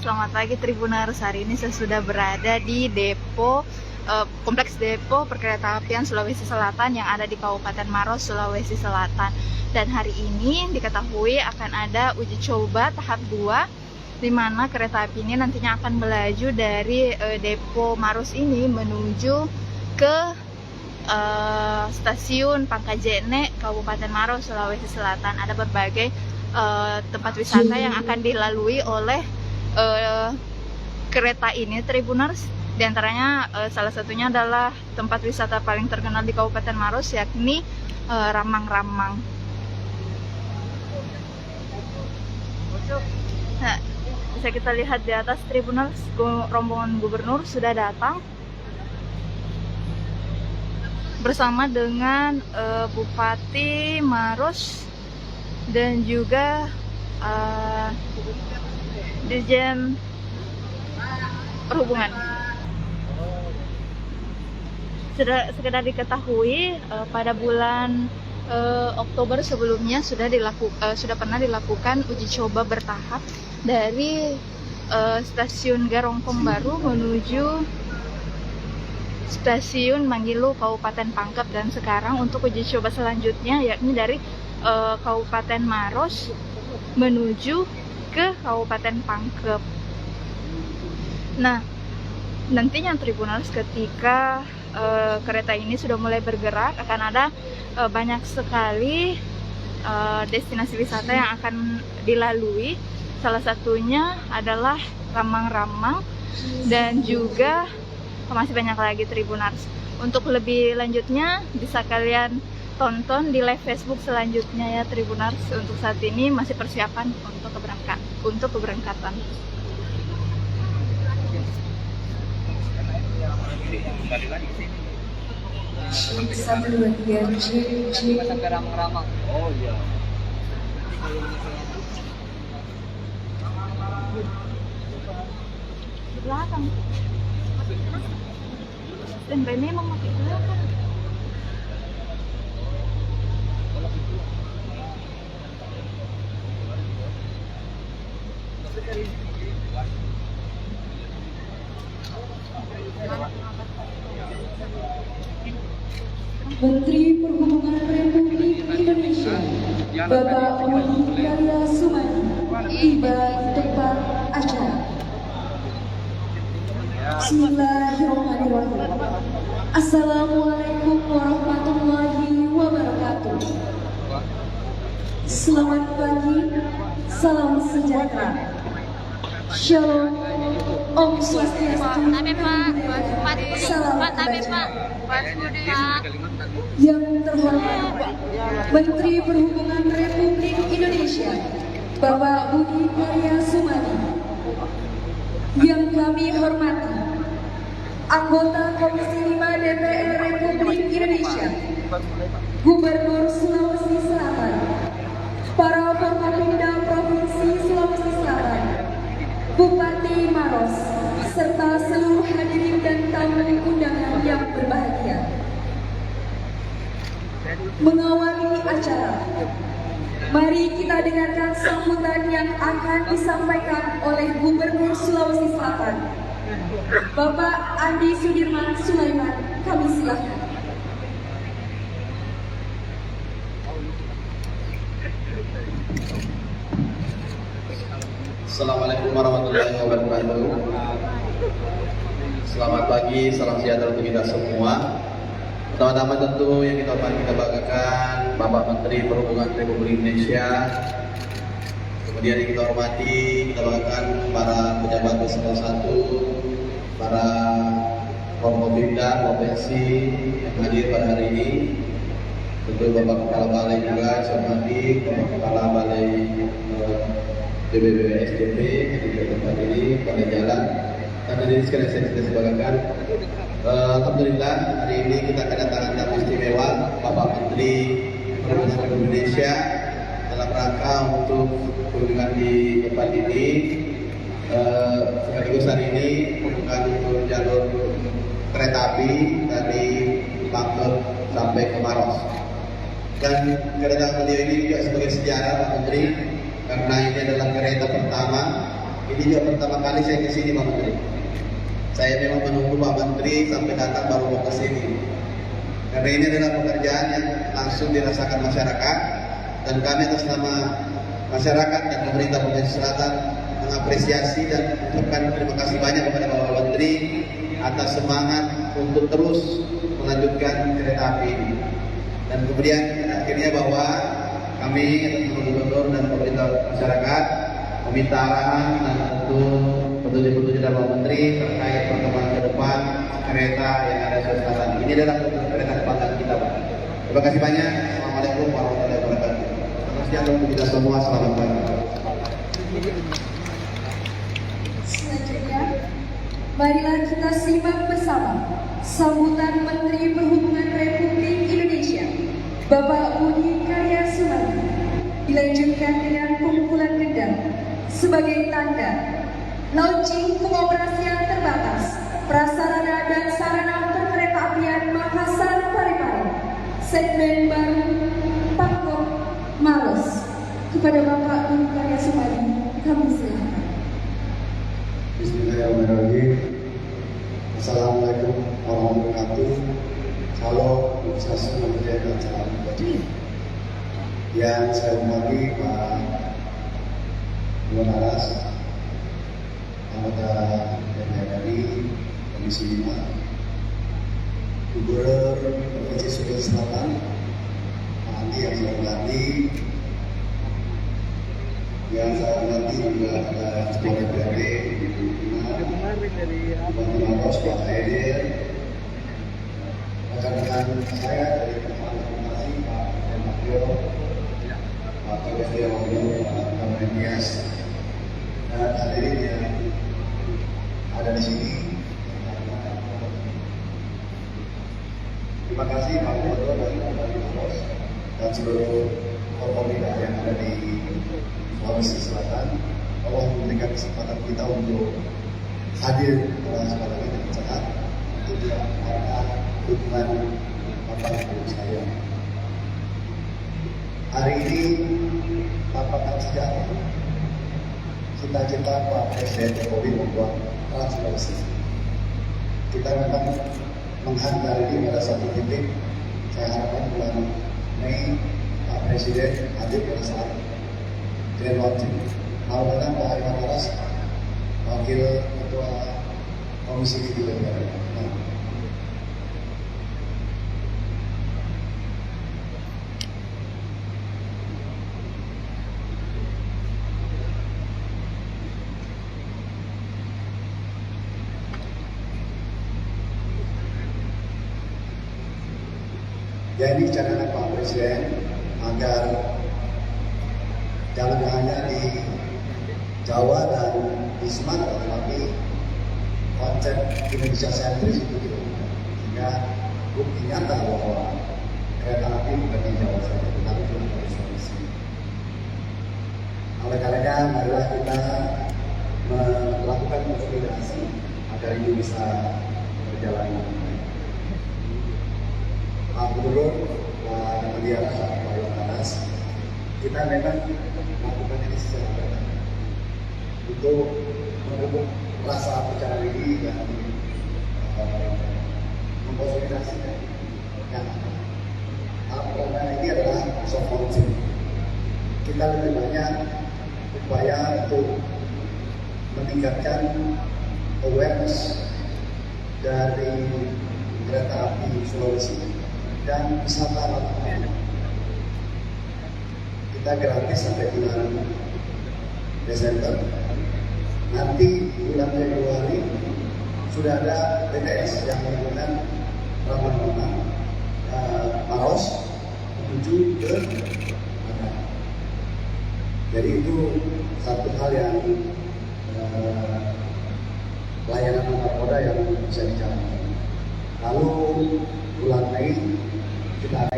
selamat pagi Tribuners. Hari ini saya sudah berada di depo Kompleks Depo Perkeretaapian Sulawesi Selatan yang ada di Kabupaten Maros, Sulawesi Selatan. Dan hari ini diketahui akan ada uji coba tahap 2 di mana kereta api ini nantinya akan melaju dari depo Maros ini menuju ke stasiun Pangkajene, Kabupaten Maros, Sulawesi Selatan. Ada berbagai tempat wisata yang akan dilalui oleh kereta ini, Tribuners. Di antaranya salah satunya adalah tempat wisata paling terkenal di Kabupaten Maros, yakni Ramang-Ramang. Nah, bisa kita lihat di atas, Tribuners, rombongan gubernur sudah datang bersama dengan Bupati Maros dan juga Dirjen Perhubungan. Sekedar diketahui, pada bulan Oktober sebelumnya sudah pernah dilakukan uji coba bertahap dari stasiun Garongkong Baru menuju stasiun Manggilo, Kabupaten Pangkep, dan sekarang untuk uji coba selanjutnya yakni dari Kabupaten Maros menuju ke Kabupaten Pangkep. Nah, nantinya Tribuners, ketika kereta ini sudah mulai bergerak, akan ada banyak sekali destinasi wisata yang akan dilalui. Salah satunya adalah Ramang-Ramang dan juga masih banyak lagi, Tribuners. Untuk lebih lanjutnya bisa kalian tonton di live Facebook selanjutnya ya, Tribuners. Untuk saat ini masih persiapan untuk keberangkatan. Satu dua tiga sampai Ramang-Ramang. Oh iya. Di belakang. Dan Rene emang makin belakang. Menteri Perhubungan Republik Indonesia Bapak Budi Karya Sumadi tiba di tempat acara. Bismillahirrahmanirrahim. Assalamualaikum warahmatullahi wabarakatuh. Selamat pagi, salam sejahtera. Shalom, Om Swastiastu, salam kebajikan. Yang terhormat Menteri Perhubungan Republik Indonesia Bapak Budi Karya Sumadi, yang kami hormati anggota Komisi 5 DPR Republik Indonesia, Gubernur Sulawesi Selatan, para Forkopimda Provinsi Sulawesi Selatan, Bupati Maros, serta seluruh hadirin dan tamu undangan yang berbahagia. Mengawali acara, mari kita dengarkan sambutan yang akan disampaikan oleh Gubernur Sulawesi Selatan, Bapak Andi Sudirman Sulaiman. Kami silakan. Assalamualaikum warahmatullahi wabarakatuh. Selamat pagi, salam sejahtera untuk kita semua. Pertama-tama tentu yang kita hormati, kita banggakan Bapak Menteri Perhubungan Republik Indonesia. Kemudian yang kita hormati, kita banggakan para pejabat eselon 1, para Forkopimda provinsi yang hadir pada hari ini. Tentu Bapak Kepala Balai juga, saya hormati Bapak Kepala Balai BBBSDP yang di tempat ini, pada jalan. Dan hadirin sekalian saya sebagakan, alhamdulillah hari ini kita kedatangan tamu istimewa Bapak Menteri Perhubungan Indonesia dalam rangka untuk kunjungan di tempat ini. Sekaligus hari ini bukan untuk jalur kereta api dari Pangkep sampai ke Maros. Dan kedatangan beliau ini juga sebagai sejarah, Pak Menteri, karena ini adalah kereta pertama Ini juga pertama kali saya ke sini Pak Menteri. Saya memang menunggu Pak Menteri sampai datang baru mau ke sini. Karena ini adalah pekerjaan yang langsung dirasakan masyarakat, dan kami atas nama masyarakat dan pemerintah Provinsi Selatan mengapresiasi dan mengucapkan terima kasih banyak kepada Bapak Menteri atas semangat untuk terus melanjutkan kereta api ini. Dan kemudian akhirnya bahwa kami atas Gubernur dan pemerintah masyarakat meminta arahan dan tentu petunjuk-petunjuk dari Bapak Menteri terkait perkembangan ke depan kereta yang ada di Sulawesi Selatan. Ini adalah kereta kebanggaan kita, Pak. Terima kasih banyak. Assalamualaikum warahmatullahi wabarakatuh. Terima kasih untuk kita semua. Selamat pagi. Selanjutnya, marilah kita simak bersama sambutan Menteri Perhubungan Republik Indonesia, Bapak Budi Karya Sumadi, dilanjutkan dengan pemukulan gendang sebagai tanda launching pengoperasian terbatas prasarana dan sarana perkeretaapian Makassar Parepare, segmen baru Pangkep Maros. Kepada Bapak Budi Karya Sumadi, kami silakan. Bismillahirrahmanirrahim. Assalamualaikum warahmatullahi wabarakatuh. Salam Swastiastu, Namo Buddhaya, dan salam kebajikan. Yang saya hormati Pak Dewan Aras, anggota DPR RI Komisi 5, Gubernur Provinsi Sulawesi Selatan, Pak Andi yang saya hormati, yang saya hormati juga ada Ketua DPRD Bang Maros, Pak Haidil, rekan-rekan saya dari Komunikasi, Pak Demakyo, Pak Kabestia Wagyu, Pak Kamenias, dan hadirin yang ada di sini. Terima kasih Pak Gubernur dan Pak Maros dan seluruh Forkopimda yang ada di Sulawesi Selatan. Allah memberikan kesempatan kita untuk hadir pada kesempatan ini dengan sehat untuk tidak karena dukungan Bapak Ibu saya. Hari ini tampakkan sejarah cita-cita Pak Presiden Jokowi membuat Trans Sulawesi. Kita memang menghantar ini pada satu titik. Saya harapkan bulan Mei Pak Presiden hadir pada saat grand launching. Alhamdulillah Pak Iwan Aras, Wakil Ketua Komisi 3 DPR. Jadi catatan Pak Presiden agar jangan hanya di Jawa dan di Sumatera, tapi konsep Indonesia sentris itu sehingga bukti nyata bahwa kereta api bukan di Jawa saja, tetapi juga di Sulawesi. Oleh karenanya, marilah kita melakukan konsolidasi agar ini bisa berjalan dengan baik. Pak Gubernur dan Media Pak Iwan Aras, kita memang melakukan ini secara bertahap untuk memupuk rasa percaya diri dan mengkonsolidasikan yang ada. Karena ini adalah soft launching. Kita lebih banyak upaya untuk meningkatkan awareness dari kereta api Sulawesi dan wisata lapangan. Kita gratis sampai bulan Desember. Nanti bulan Februari sudah ada BTS yang menggunakan Rambang Maros menuju ke Padang. Jadi itu satu hal yang pelayanan antar moda yang bisa dijalankan. Lalu bulan Mei kita